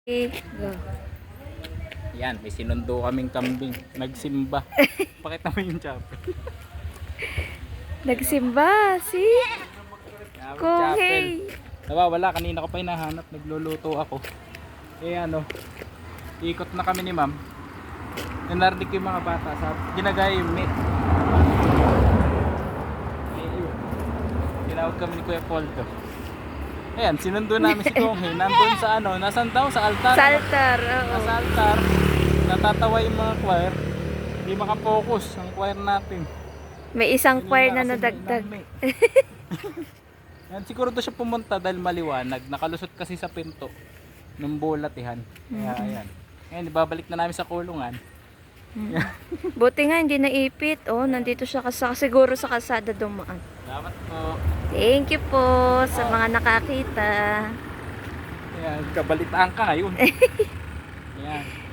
Go. Yan, may sinundo kaming kambing. Nagsimba. Pakita mo yung chapel. Nagsimba, si Kohei. Nawawala, kanina ko pa hinahanap. Nagluluto ako. Eh ano, ikot na kami ni ma'am. Nanarinig yung mga bata. Ginagaya yung meat. Tinawag kami ni Kuya Poldo. Ayan, sinundo namin si Kohei. Nandun sa ano, nasan daw? Sa altar. Sa altar, oo. Sa altar. Natatawa yung mga choir. Hindi makapokus ang choir natin. May isang choir na Kasi nadagdag. may yan, siguro doon siya pumunta dahil maliwanag. Nakalusot kasi sa pinto ng bulatihan. Kaya ayan. Ngayon, ibabalik na namin sa kulungan. Buti nga hindi naipit. Oh, nandito siya siguro sa kalsada dumaan. Salamat po. Thank you po sa mga nakakita. Ayan, kabalitaan ka ngayon. Ayan.